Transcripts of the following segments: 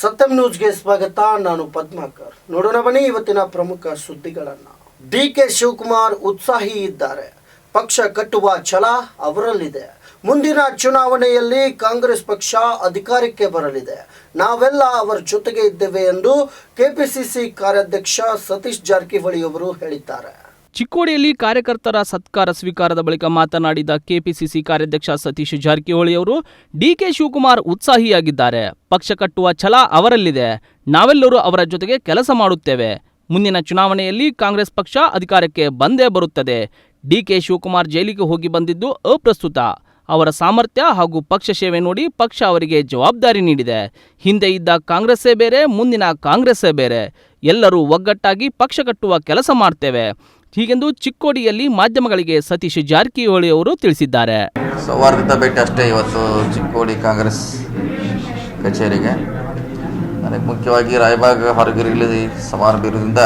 ಸತ್ಯಂ ನ್ಯೂಸ್ಗೆ ಸ್ವಾಗತ. ನಾನು ಪದ್ಮಾಕರ್. ನೋಡೋಣ ಬನ್ನಿ ಇವತ್ತಿನ ಪ್ರಮುಖ ಸುದ್ದಿಗಳನ್ನು. ಡಿಕೆ ಶಿವಕುಮಾರ್ ಉತ್ಸಾಹಿ ಇದ್ದಾರೆ. ಪಕ್ಷ ಕಟ್ಟುವ ಛಲ ಅವರಲ್ಲಿದೆ. ಮುಂದಿನ ಚುನಾವಣೆಯಲ್ಲಿ ಕಾಂಗ್ರೆಸ್ ಪಕ್ಷ ಅಧಿಕಾರಕ್ಕೆ ಬರಲಿದೆ. ನಾವೆಲ್ಲ ಅವರ ಜೊತೆಗೆ ಇದ್ದೇವೆ ಎಂದು ಕೆಪಿಸಿಸಿ ಕಾರ್ಯಾಧ್ಯಕ್ಷ ಸತೀಶ್ ಜಾರಕಿಹೊಳಿ ಅವರು ಹೇಳಿದ್ದಾರೆ. ಚಿಕ್ಕೋಡಿಯಲ್ಲಿ ಕಾರ್ಯಕರ್ತರ ಸತ್ಕಾರ ಸ್ವೀಕಾರದ ಬಳಿಕ ಮಾತನಾಡಿದ ಕೆಪಿಸಿಸಿ ಕಾರ್ಯಾಧ್ಯಕ್ಷ ಸತೀಶ್ ಜಾರಕಿಹೊಳಿ ಅವರು, ಡಿಕೆ ಶಿವಕುಮಾರ್ ಉತ್ಸಾಹಿಯಾಗಿದ್ದಾರೆ. ಪಕ್ಷ ಕಟ್ಟುವ ಛಲ ಅವರಲ್ಲಿದೆ. ನಾವೆಲ್ಲರೂ ಅವರ ಜೊತೆಗೆ ಕೆಲಸ ಮಾಡುತ್ತೇವೆ. ಮುಂದಿನ ಚುನಾವಣೆಯಲ್ಲಿ ಕಾಂಗ್ರೆಸ್ ಪಕ್ಷ ಅಧಿಕಾರಕ್ಕೆ ಬಂದೇ ಬರುತ್ತದೆ. ಡಿಕೆ ಶಿವಕುಮಾರ್ ಜೈಲಿಗೆ ಹೋಗಿ ಬಂದಿದ್ದು ಅಪ್ರಸ್ತುತ. ಅವರ ಸಾಮರ್ಥ್ಯ ಹಾಗೂ ಪಕ್ಷ ಸೇವೆ ನೋಡಿ ಪಕ್ಷ ಅವರಿಗೆ ಜವಾಬ್ದಾರಿ ನೀಡಿದೆ. ಹಿಂದೆ ಇದ್ದ ಕಾಂಗ್ರೆಸ್ಸೇ ಬೇರೆ, ಮುಂದಿನ ಕಾಂಗ್ರೆಸ್ಸೇ ಬೇರೆ. ಎಲ್ಲರೂ ಒಗ್ಗಟ್ಟಾಗಿ ಪಕ್ಷ ಕಟ್ಟುವ ಕೆಲಸ ಮಾಡ್ತೇವೆ. ಹೀಗೆಂದು ಚಿಕ್ಕೋಡಿಯಲ್ಲಿ ಮಾಧ್ಯಮಗಳಿಗೆ ಸತೀಶ್ ಜಾರಕಿಹೊಳಿ ಅವರು ತಿಳಿಸಿದ್ದಾರೆ. ಸೌಹಾರ್ದತೆ ಭೇಟಿ ಅಷ್ಟೇ ಇವತ್ತು ಚಿಕ್ಕೋಡಿ ಕಾಂಗ್ರೆಸ್ ಕಚೇರಿಗೆ. ನನಗೆ ಮುಖ್ಯವಾಗಿ ರಾಯಬಾಗ್ ಹೊರಗಿರಲಿ ಸಮಾರಂಭ ಇರೋದ್ರಿಂದ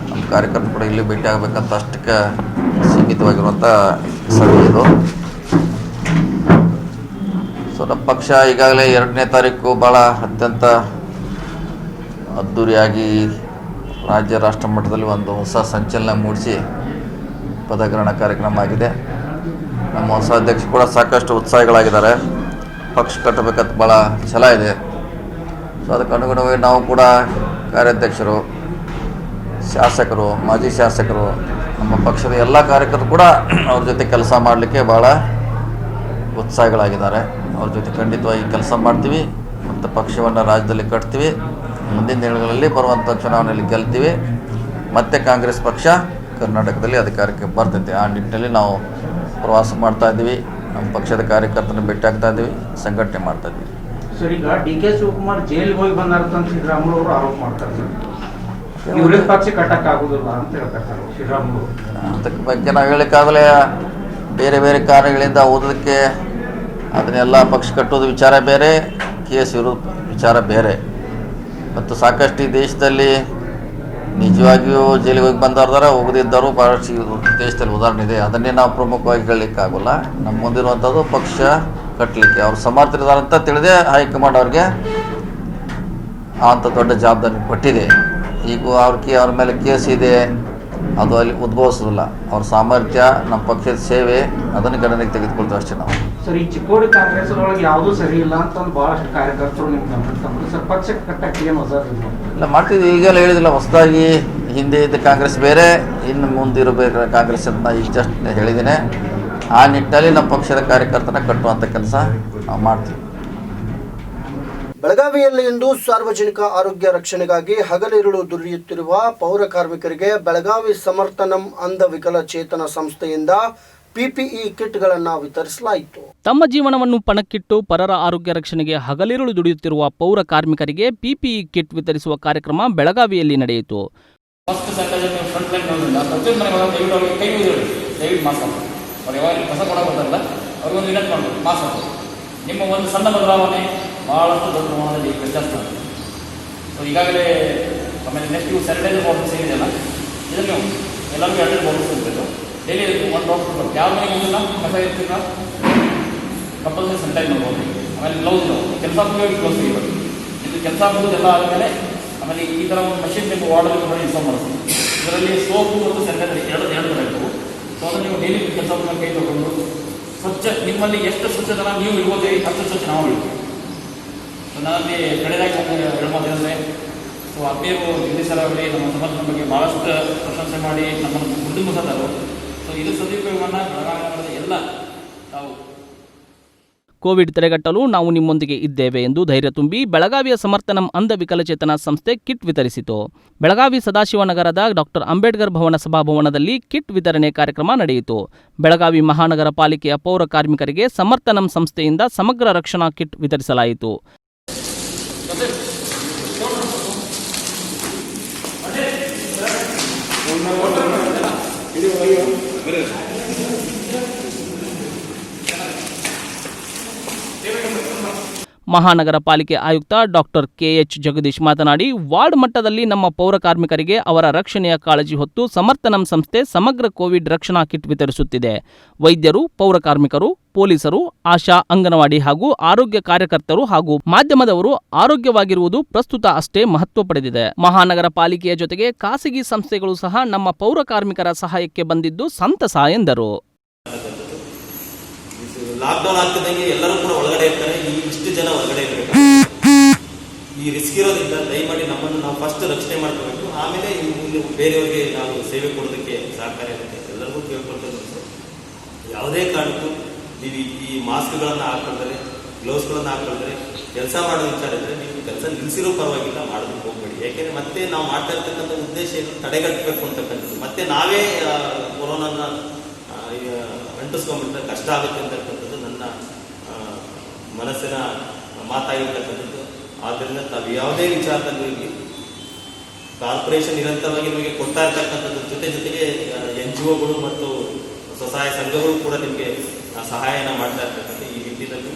ನಮ್ಮ ಕಾರ್ಯಕರ್ತರು ಕೂಡ ಇಲ್ಲಿ ಭೇಟಿ ಆಗಬೇಕಂತ ಅಷ್ಟಕ್ಕೆ ಸೀಮಿತವಾಗಿರುವಂಥ ಸಭೆ ಇದು. ಸೊ ನಮ್ಮ ಪಕ್ಷ ಈಗಾಗಲೇ 2ನೇ ತಾರೀಕು ಭಾಳ ಅತ್ಯಂತ ಅದ್ಧೂರಿಯಾಗಿ ರಾಜ್ಯ ರಾಷ್ಟ್ರ ಮಟ್ಟದಲ್ಲಿ ಒಂದು ಹೊಸ ಸಂಚಲನ ಮೂಡಿಸಿ ಪದಗ್ರಹಣ ಕಾರ್ಯಕ್ರಮ ಆಗಿದೆ. ನಮ್ಮ ಹೊಸ ಅಧ್ಯಕ್ಷರು ಕೂಡ ಸಾಕಷ್ಟು ಉತ್ಸಾಹಿಗಳಾಗಿದ್ದಾರೆ. ಪಕ್ಷ ಕಟ್ಟಬೇಕಂತ ಭಾಳ ಛಲ ಇದೆ. ಸೊ ಅದಕ್ಕೆ ಅನುಗುಣವಾಗಿ ನಾವು ಕೂಡ ಕಾರ್ಯಾಧ್ಯಕ್ಷರು, ಶಾಸಕರು, ಮಾಜಿ ಶಾಸಕರು, ನಮ್ಮ ಪಕ್ಷದ ಎಲ್ಲ ಕಾರ್ಯಕರ್ತರು ಕೂಡ ಅವ್ರ ಜೊತೆ ಕೆಲಸ ಮಾಡಲಿಕ್ಕೆ ಭಾಳ ಉತ್ಸಾಹಿಗಳಾಗಿದ್ದಾರೆ. ಅವ್ರ ಜೊತೆ ಖಂಡಿತವಾಗಿ ಕೆಲಸ ಮಾಡ್ತೀವಿ ಮತ್ತು ಪಕ್ಷವನ್ನು ರಾಜ್ಯದಲ್ಲಿ ಕಟ್ತೀವಿ. ಮುಂದಿನ ದಿನಗಳಲ್ಲಿ ಬರುವಂಥ ಚುನಾವಣೆಯಲ್ಲಿ ಗೆಲ್ತೀವಿ. ಮತ್ತೆ ಕಾಂಗ್ರೆಸ್ ಪಕ್ಷ ಕರ್ನಾಟಕದಲ್ಲಿ ಅಧಿಕಾರಕ್ಕೆ ಬರ್ತೈತೆ. ಆ ನಿಟ್ಟಿನಲ್ಲಿ ನಾವು ಪ್ರವಾಸ ಮಾಡ್ತಾ ಇದ್ದೀವಿ. ನಮ್ಮ ಪಕ್ಷದ ಕಾರ್ಯಕರ್ತರನ್ನು ಭೇಟಿ ಆಗ್ತಾ ಇದ್ದೀವಿ, ಸಂಘಟನೆ ಮಾಡ್ತಾ ಇದ್ದೀವಿ. ಸರ್, ಈಗ ಡಿ ಕೆ ಶಿವಕುಮಾರ್ ಜೈಲಿಗೆ ಹೋಗಿ ಬಂದಾರ ಅಂತ ಶ್ರೀರಾಮುಲು ಅವರು ಆರೋಪ ಮಾಡ್ತಾರೆ ಸರ್. ಇವ್ರಿಗೆ ಪಕ್ಷ ಕಟ್ಟಕ್ಕಾಗೋದಿಲ್ಲ ಅಂತ ಹೇಳ್ತಾರೆ ಸರ್ ಶ್ರೀರಾಮುಲು. ಅದಕ್ಕೆ ಬಗ್ಗೆ ನಾವು ಹೇಳೋಕ್ಕಾಗಲೇ ಬೇರೆ ಬೇರೆ ಕಾರ್ಯಗಳಿಂದ ಓದೋದಕ್ಕೆ ಅದನ್ನೆಲ್ಲ ಪಕ್ಷ ಕಟ್ಟೋದು ವಿಚಾರ ಬೇರೆ, ಕೇಸ್ ಇರೋದು ವಿಚಾರ ಬೇರೆ. ಮತ್ತು ಸಾಕಷ್ಟು ಈ ದೇಶದಲ್ಲಿ ನಿಜವಾಗಿಯೂ ಜೈಲಿಗೆ ಹೋಗಿ ಬಂದವ್ರದಾರ, ಹೋಗದಿದ್ದವರು ಭಾಳಷ್ಟು ದೇಶದಲ್ಲಿ ಉದಾಹರಣೆ ಇದೆ. ಅದನ್ನೇ ನಾವು ಪ್ರಮುಖವಾಗಿ ಹೇಳಲಿಕ್ಕಾಗೋಲ್ಲ. ನಮ್ಮ ಮುಂದಿರುವಂಥದ್ದು ಪಕ್ಷ ಕಟ್ಟಲಿಕ್ಕೆ ಅವ್ರು ಸಮರ್ಥರಿದಾರಂತ ತಿಳಿದೇ ಹೈಕಮಾಂಡ್ ಅವ್ರಿಗೆ ಅಂಥ ದೊಡ್ಡ ಜವಾಬ್ದಾರಿ ಕೊಟ್ಟಿದೆ. ಈಗ ಅವ್ರ ಮೇಲೆ ಕೇಸ್ ಇದೆ, ಅದು ಅಲ್ಲಿ ಉದ್ಭವಿಸೋದಿಲ್ಲ. ಅವ್ರ ಸಾಮರ್ಥ್ಯ, ನಮ್ಮ ಪಕ್ಷದ ಸೇವೆ, ಅದನ್ನು ಗಣನೆಗೆ ತೆಗೆದುಕೊಳ್ತೇವೆ ಅಷ್ಟೇ ನಾವು. ಸರ್, ಈ ಚಿಕ್ಕೋಡಿ ಕಾಂಗ್ರೆಸ್ ಒಳಗೆ ಯಾವುದೂ ಸರಿ ಇಲ್ಲ ಅಂತ ಒಂದು ಭಾಳಷ್ಟು ಕಾರ್ಯಕರ್ತರು ನಿಮ್ಮ ಗಮನಿಸ್ತಾರೆ ಸರ್. ಪಕ್ಷ ಕಟ್ಟಕ್ಕೆ ಏನು ಹೊಸ ಇಲ್ಲ ಮಾಡ್ತಿದ್ವಿ. ಈಗೆಲ್ಲ ಹೇಳಿದಿಲ್ಲ, ಹೊಸದಾಗಿ ಹಿಂದೆ ಇದ್ದ ಕಾಂಗ್ರೆಸ್ ಬೇರೆ, ಇನ್ನು ಮುಂದಿರಬೇಕು ಕಾಂಗ್ರೆಸ್ ಅಂತ ನಾನು ಇಷ್ಟಷ್ಟು ಹೇಳಿದ್ದೇನೆ. ಆ ನಿಟ್ಟಿನಲ್ಲಿ ನಮ್ಮ ಪಕ್ಷದ ಕಾರ್ಯಕರ್ತನ ಕಟ್ಟುವಂಥ ಕೆಲಸ ನಾವು ಮಾಡ್ತೀವಿ. ಬೆಳಗಾವಿಯಲ್ಲಿ ಇಂದು ಸಾರ್ವಜನಿಕ ಆರೋಗ್ಯ ರಕ್ಷಣೆಗಾಗಿ ಹಗಲಿರುಳು ದುಡಿಯುತ್ತಿರುವ ಪೌರ ಕಾರ್ಮಿಕರಿಗೆ ಬೆಳಗಾವಿ ಸಮರ್ಥನಂ ಅಂಧ ವಿಕಲಚೇತನ ಸಂಸ್ಥೆಯಿಂದ ಪಿಪಿಇ ಕಿಟ್ಗಳನ್ನು ವಿತರಿಸಲಾಯಿತು. ತಮ್ಮ ಜೀವನವನ್ನು ಪಣಕ್ಕಿಟ್ಟು ಪರರ ಆರೋಗ್ಯ ರಕ್ಷಣೆಗೆ ಹಗಲಿರುಳು ದುಡಿಯುತ್ತಿರುವ ಪೌರ ಕಾರ್ಮಿಕರಿಗೆ ಪಿಪಿಇ ಕಿಟ್ ವಿತರಿಸುವ ಕಾರ್ಯಕ್ರಮ ಬೆಳಗಾವಿಯಲ್ಲಿ ನಡೆಯಿತು. ನಿಮ್ಮ ಒಂದು ಸಣ್ಣ ಬದಲಾವಣೆ ಭಾಳಷ್ಟು ದೊಡ್ಡ ಪ್ರಮಾಣದಲ್ಲಿ ವ್ಯತ್ಯಾಸ ಆಗುತ್ತೆ. ಸೊ ಈಗಾಗಲೇ ಆಮೇಲೆ ನೆಕ್ಸ್ಟ್ ಇವು ಸ್ಯಾನಿಟೈಸರ್ ಬಾಟಲ್ಸ್ ಏನಿದೆಯಲ್ಲ, ಇದನ್ನು ಎಲ್ಲರಿಗೂ 2 ಬಾಟಲ್ಸ್ ಇರಬೇಕು. ಡೈಲಿ ಒಂದು ಡಾಕ್ಟರ್ ಯಾವ ಮನೆಗೆ ಬಂದಿಲ್ಲ, ಕಸ ಇರ್ತೀರ ಕಂಪಲ್ಸರಿ ಸ್ಯಾನಿಟೈಸ್ ಮಾಡ್ಬೋದು. ಆಮೇಲೆ ಗ್ಲೌಸ್ ಕೆಲಸ ಆಗೋದು ಗ್ಲೌಸ್ ಇರಬೇಕು. ಇದು ಕೆಲಸ ಆಗೋದು ಎಲ್ಲ ಆದಮೇಲೆ ಆಮೇಲೆ ಈ ಥರ ಒಂದು ಮಷಿನ್ ನಿಮ್ಮ ವಾರ್ಡಲ್ಲಿ ಕೂಡ ಇನ್ಸ್ಟಾಲ್ ಮಾಡ್ತೀವಿ. ಇದರಲ್ಲಿ ಸೋಪು ಮತ್ತು ಸ್ಯಾನಿಟೈಸರ್ ಎರಡು ಇರಬೇಕು. ಸೊ ಅದನ್ನು ನೀವು ಡೈಲಿ ಕೆಲಸ ಕೈ ತೊಗೊಂಡು ಸ್ವಚ್ಛ, ನಿಮ್ಮಲ್ಲಿ ಎಷ್ಟು ಸ್ವಚ್ಛತನ ನೀವು ಇರ್ಬೋದು, ಅಷ್ಟು ಸ್ವಚ್ಛ ನಾವು ಇರ್ತೀವಿ. ಸೊ ನನ್ನಲ್ಲಿ ಕಡೆದಾಗಿ ಹೇಳ್ಬೋದಂದರೆ, ಸೊ ಆತ್ಮೀಯರು ನಿರ್ದೇಶಕರಾಗಲಿ ನಮ್ಮ ಸಮರ್ಥನ ಬಗ್ಗೆ ಭಾಳಷ್ಟು ಪ್ರಶಂಸೆ ಮಾಡಿ ನಮ್ಮನ್ನು ಮುಂದಿನ ಸೊ ಇದು ಸದುಪಯೋಗವನ್ನು ಬೆಳಗಾವಿ ಎಲ್ಲ ತಾವು ಕೋವಿಡ್ ತಡೆಗಟ್ಟಲು ನಾವು ನಿಮ್ಮೊಂದಿಗೆ ಇದ್ದೇವೆ ಎಂದು ಧೈರ್ಯ ತುಂಬಿ ಬೆಳಗಾವಿಯ ಸಮರ್ಥನಂ ಅಂಧ ವಿಕಲಚೇತನ ಸಂಸ್ಥೆ ಕಿಟ್ ವಿತರಿಸಿತು. ಬೆಳಗಾವಿ ಸದಾಶಿವನಗರದ ಡಾಕ್ಟರ್ ಅಂಬೇಡ್ಕರ್ ಭವನ ಸಭಾಭವನದಲ್ಲಿ ಕಿಟ್ ವಿತರಣೆ ಕಾರ್ಯಕ್ರಮ ನಡೆಯಿತು. ಬೆಳಗಾವಿ ಮಹಾನಗರ ಪಾಲಿಕೆಯ ಪೌರ ಕಾರ್ಮಿಕರಿಗೆ ಸಮರ್ಥನಂ ಸಂಸ್ಥೆಯಿಂದ ಸಮಗ್ರ ರಕ್ಷಣಾ ಕಿಟ್ ವಿತರಿಸಲಾಯಿತು. ಮಹಾನಗರ ಪಾಲಿಕೆ ಆಯುಕ್ತ ಡಾಕ್ಟರ್ ಕೆಎಚ್ ಜಗದೀಶ್ ಮಾತನಾಡಿ, ವಾರ್ಡ್ ಮಟ್ಟದಲ್ಲಿ ನಮ್ಮ ಪೌರ ಕಾರ್ಮಿಕರಿಗೆ ಅವರ ರಕ್ಷಣೆಯ ಕಾಳಜಿ ಹೊತ್ತು ಸಮರ್ಥನಂ ಸಂಸ್ಥೆ ಸಮಗ್ರ ಕೋವಿಡ್ ರಕ್ಷಣಾ ಕಿಟ್ ವಿತರಿಸುತ್ತಿದೆ. ವೈದ್ಯರು, ಪೌರ ಕಾರ್ಮಿಕರು, ಪೊಲೀಸರು, ಆಶಾ, ಅಂಗನವಾಡಿ ಹಾಗೂ ಆರೋಗ್ಯ ಕಾರ್ಯಕರ್ತರು ಹಾಗೂ ಮಾಧ್ಯಮದವರು ಆರೋಗ್ಯವಾಗಿರುವುದು ಪ್ರಸ್ತುತ ಅಷ್ಟೇ ಮಹತ್ವ ಪಡೆದಿದೆ. ಮಹಾನಗರ ಪಾಲಿಕೆಯ ಜೊತೆಗೆ ಖಾಸಗಿ ಸಂಸ್ಥೆಗಳು ಸಹ ನಮ್ಮ ಪೌರ ಕಾರ್ಮಿಕರ ಸಹಾಯಕ್ಕೆ ಬಂದಿದ್ದು ಸಂತಸ ಎಂದರು. ಲಾಕ್ಡೌನ್ ಆಗ್ತಿದ್ದಂಗೆ ಎಲ್ಲರೂ ಕೂಡ ಒಳಗಡೆ ಇರ್ತಾರೆ. ಇಷ್ಟು ಜನ ಒಳಗಡೆ ಇರಬೇಕು. ಈ ರಿಸ್ಕ್ ಇರೋದ್ರಿಂದ ದಯಮಾಡಿ ನಮ್ಮನ್ನು ನಾವು ಫಸ್ಟ್ ರಕ್ಷಣೆ ಮಾಡ್ಕೋಬೇಕು. ಆಮೇಲೆ ಇನ್ನು ಬೇರೆಯವರಿಗೆ ನಾವು ಸೇವೆ ಕೊಡೋದಕ್ಕೆ ಸಹಕಾರ ಇರುತ್ತೆ. ಎಲ್ಲರಿಗೂ ಕೇಳ್ಕೊಳ್ತಾರೆ, ಯಾವುದೇ ಕಾರಣಕ್ಕೂ ನೀವು ಈ ಮಾಸ್ಕ್ಗಳನ್ನು ಹಾಕೊಳ್ತಾರೆ, ಗ್ಲೌಸ್ಗಳನ್ನು ಹಾಕೊಳ್ತಾರೆ, ಕೆಲಸ ಮಾಡೋ ವಿಚಾರ ಇದ್ದರೆ ನೀವು ಕೆಲಸ ನಿಲ್ಲಿಸಿರೋ ಪರವಾಗಿಲ್ಲ, ಮಾಡೋದಕ್ಕೆ ಹೋಗ್ಬೇಡಿ. ಯಾಕೆಂದರೆ ಮತ್ತೆ ನಾವು ಮಾಡ್ತಾ ಇರ್ತಕ್ಕಂಥ ಉದ್ದೇಶ ಏನು, ತಡೆಗಟ್ಟಬೇಕು ಅಂತಕ್ಕಂಥದ್ದು. ಮತ್ತೆ ನಾವೇ ಕೊರೋನಾನ ಅಂಟಿಸ್ಕೊಂಡ್ಬಿಟ್ರೆ ಕಷ್ಟ ಆಗುತ್ತೆ ಅಂತಕ್ಕಂಥದ್ದು ನನ್ನ ಮನಸ್ಸಿನ ಮಾತಾಗಿರ್ತಕ್ಕಂಥದ್ದು. ಆದ್ದರಿಂದ ತಾವು ಯಾವುದೇ ವಿಚಾರದಲ್ಲಿ ಇರಲಿ, ಕಾರ್ಪೊರೇಷನ್ ನಿರಂತರವಾಗಿ ನಿಮಗೆ ಕೊಡ್ತಾ ಇರ್ತಕ್ಕಂಥದ್ದು ಜೊತೆಗೆ NGOಗಳು ಮತ್ತು ಸ್ವಸಹಾಯ ಸಂಘಗಳು ಕೂಡ ನಿಮಗೆ ಸಹಾಯನ ಮಾಡ್ತಾ ಇರ್ತಕ್ಕಂಥ ಈ ನಿಟ್ಟಿನಲ್ಲಿ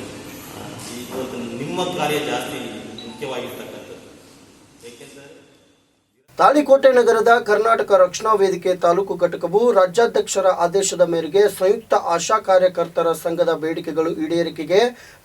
ಇವತ್ತು ನಿಮ್ಮ ಕಾರ್ಯ ಜಾಸ್ತಿ ಮುಖ್ಯವಾಗಿರ್ತಕ್ಕಂಥದ್ದು. ಏಕೆಂದರೆ ತಾಳಿಕೋಟೆ ನಗರದ ಕರ್ನಾಟಕ ರಕ್ಷಣಾ ವೇದಿಕೆ ತಾಲೂಕು ಘಟಕವು ರಾಜ್ಯಾಧ್ಯಕ್ಷರ ಆದೇಶದ ಮೇರೆಗೆ ಸಂಯುಕ್ತ ಆಶಾ ಕಾರ್ಯಕರ್ತರ ಸಂಘದ ಬೇಡಿಕೆಗಳು ಈಡೇರಿಕೆಗೆ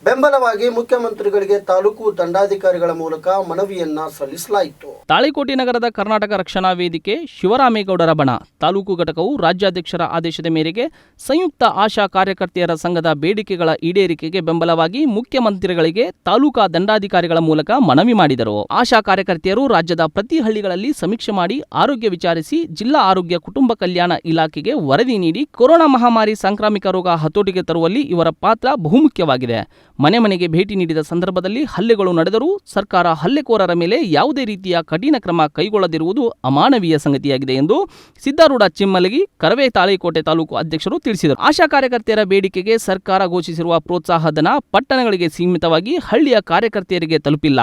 ಬೆಂಬಲವಾಗಿ ಮುಖ್ಯಮಂತ್ರಿಗಳಿಗೆ ತಾಲೂಕು ದಂಡಾಧಿಕಾರಿಗಳ ಮೂಲಕ ಮನವಿಯನ್ನ ಸಲ್ಲಿಸಲಾಯಿತು. ತಾಳಿಕೋಟೆ ನಗರದ ಕರ್ನಾಟಕ ರಕ್ಷಣಾ ವೇದಿಕೆ ಶಿವರಾಮೇಗೌಡರ ಬಣ ತಾಲೂಕು ಘಟಕವು ರಾಜ್ಯಾಧ್ಯಕ್ಷರ ಆದೇಶದ ಮೇರೆಗೆ ಸಂಯುಕ್ತ ಆಶಾ ಕಾರ್ಯಕರ್ತೆಯರ ಸಂಘದ ಬೇಡಿಕೆಗಳ ಈಡೇರಿಕೆಗೆ ಬೆಂಬಲವಾಗಿ ಮುಖ್ಯಮಂತ್ರಿಗಳಿಗೆ ತಾಲೂಕಾ ದಂಡಾಧಿಕಾರಿಗಳ ಮೂಲಕ ಮನವಿ ಮಾಡಿದರು. ಆಶಾ ಕಾರ್ಯಕರ್ತೆಯರು ರಾಜ್ಯದ ಪ್ರತಿ ಹಳ್ಳಿಗಳಲ್ಲಿ ಸಮೀಕ್ಷೆ ಮಾಡಿ ಆರೋಗ್ಯ ವಿಚಾರಿಸಿ ಜಿಲ್ಲಾ ಆರೋಗ್ಯ ಕುಟುಂಬ ಕಲ್ಯಾಣ ಇಲಾಖೆಗೆ ವರದಿ ನೀಡಿ ಕೊರೋನಾ ಮಹಾಮಾರಿ ಸಾಂಕ್ರಾಮಿಕ ರೋಗ ಹತೋಟಿಗೆ ತರುವಲ್ಲಿ ಇವರ ಪಾತ್ರ ಬಹುಮುಖ್ಯವಾಗಿದೆ. ಮನೆ ಮನೆಗೆ ಭೇಟಿ ನೀಡಿದ ಸಂದರ್ಭದಲ್ಲಿ ಹಲ್ಲೆಗಳು ನಡೆದರೂ ಸರ್ಕಾರ ಹಲ್ಲೆಕೋರರ ಮೇಲೆ ಯಾವುದೇ ರೀತಿಯ ಕಠಿಣ ಕ್ರಮ ಕೈಗೊಳ್ಳದಿರುವುದು ಅಮಾನವೀಯ ಸಂಗತಿಯಾಗಿದೆ ಎಂದು ಸಿದ್ದಾರೂಢ ಚಿಮ್ಮಲಗಿ ಕರವೇ ತಾಳಿಕೋಟೆ ತಾಲೂಕು ಅಧ್ಯಕ್ಷರು ತಿಳಿಸಿದರು. ಆಶಾ ಕಾರ್ಯಕರ್ತೆಯರ ಬೇಡಿಕೆಗೆ ಸರ್ಕಾರ ಘೋಷಿಸಿರುವ ಪ್ರೋತ್ಸಾಹಧನ ಪಟ್ಟಣಗಳಿಗೆ ಸೀಮಿತವಾಗಿ ಹಳ್ಳಿಯ ಕಾರ್ಯಕರ್ತೆಯರಿಗೆ ತಲುಪಿಲ್ಲ.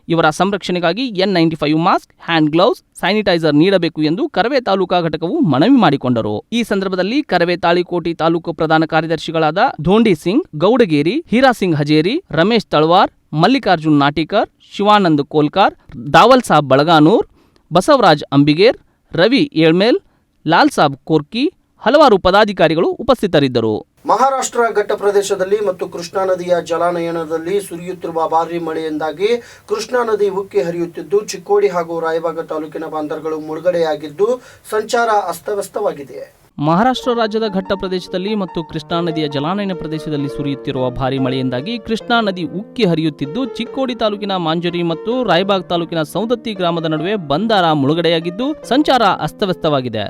ಇವರ ಸಂರಕ್ಷಣೆಗಾಗಿ N95 mask, hand gloves, sanitiser ನೀಡಬೇಕು ಎಂದು ಕರವೇ ತಾಲೂಕಾ ಘಟಕವು ಮನವಿ ಮಾಡಿಕೊಂಡರು. ಈ ಸಂದರ್ಭದಲ್ಲಿ ಕರವೇ ತಾಳಿಕೋಟೆ ತಾಲೂಕು ಪ್ರಧಾನ ಕಾರ್ಯದರ್ಶಿಗಳಾದ ಧೋಂಡಿ ಸಿಂಗ್ ಗೌಡಗೇರಿ, ಹೀರಾ ಸಿಂಗ್ ಹಜೇರಿ, ರಮೇಶ್ ತಳವಾರ್, ಮಲ್ಲಿಕಾರ್ಜುನ್ ನಾಟಿಕರ್, ಶಿವಾನಂದ್ ಕೋಲ್ಕಾರ್, ದಾವಲ್ ಸಾಬ್ ಬಳಗಾನೂರ್, ಬಸವರಾಜ್ ಅಂಬಿಗೇರ್, ರವಿ ಏಳ್ಮೇಲ್, ಲಾಲ್ ಸಾಬ್ ಕೋರ್ಕಿ, ಹಲವಾರು ಪದಾಧಿಕಾರಿಗಳು ಉಪಸ್ಥಿತರಿದ್ದರು. ಮಹಾರಾಷ್ಟ್ರ ಘಟ್ಟ ಪ್ರದೇಶದಲ್ಲಿ ಮತ್ತು ಕೃಷ್ಣಾ ನದಿಯ ಜಲಾನಯನದಲ್ಲಿ ಸುರಿಯುತ್ತಿರುವ ಭಾರೀ ಮಳೆಯಿಂದಾಗಿ ಕೃಷ್ಣಾ ನದಿ ಉಕ್ಕಿ ಹರಿಯುತ್ತಿದ್ದು ಚಿಕ್ಕೋಡಿ ಹಾಗೂ ರಾಯಬಾಗ ತಾಲೂಕಿನ ಬಂದರುಗಳು ಮುಳುಗಡೆಯಾಗಿದ್ದು ಸಂಚಾರ ಅಸ್ತವ್ಯಸ್ತವಾಗಿದೆ. ಮಹಾರಾಷ್ಟ್ರ ರಾಜ್ಯದ ಘಟ್ಟ ಪ್ರದೇಶದಲ್ಲಿ ಮತ್ತು ಕೃಷ್ಣಾ ನದಿಯ ಜಲಾನಯನ ಪ್ರದೇಶದಲ್ಲಿ ಸುರಿಯುತ್ತಿರುವ ಭಾರೀ ಮಳೆಯಿಂದಾಗಿ ಕೃಷ್ಣಾ ನದಿ ಉಕ್ಕಿ ಹರಿಯುತ್ತಿದ್ದು ಚಿಕ್ಕೋಡಿ ತಾಲೂಕಿನ ಮಾಂಜರಿ ಮತ್ತು ರಾಯಬಾಗ್ ತಾಲೂಕಿನ ಸೌದತ್ತಿ ಗ್ರಾಮದ ನಡುವೆ ಬಂದಾರ ಮುಳುಗಡೆಯಾಗಿದ್ದು ಸಂಚಾರ ಅಸ್ತವ್ಯಸ್ತವಾಗಿದೆ.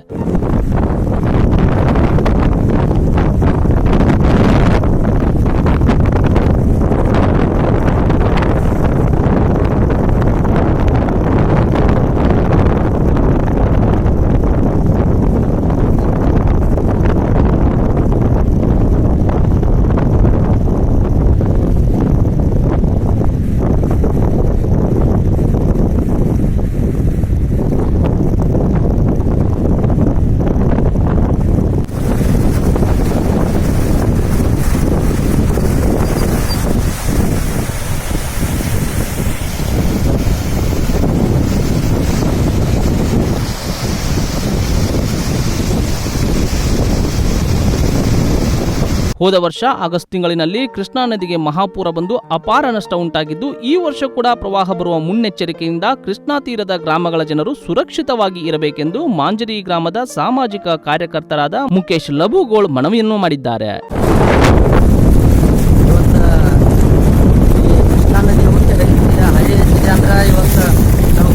ಹೋದ ವರ್ಷ ಆಗಸ್ಟ್ ತಿಂಗಳಿನಲ್ಲಿ ಕೃಷ್ಣಾ ನದಿಗೆ ಮಹಾಪೂರ ಬಂದು ಅಪಾರ ನಷ್ಟ ಉಂಟಾಗಿದ್ದು ಈ ವರ್ಷ ಕೂಡ ಪ್ರವಾಹ ಬರುವ ಮುನ್ನೆಚ್ಚರಿಕೆಯಿಂದ ಕೃಷ್ಣಾ ತೀರದ ಗ್ರಾಮಗಳ ಜನರು ಸುರಕ್ಷಿತವಾಗಿ ಇರಬೇಕೆಂದು ಮಾಂಜರಿ ಗ್ರಾಮದ ಸಾಮಾಜಿಕ ಕಾರ್ಯಕರ್ತರಾದ ಮುಖೇಶ್ ಲಬುಗೋಳ್ ಮನವಿಯನ್ನು ಮಾಡಿದ್ದಾರೆ.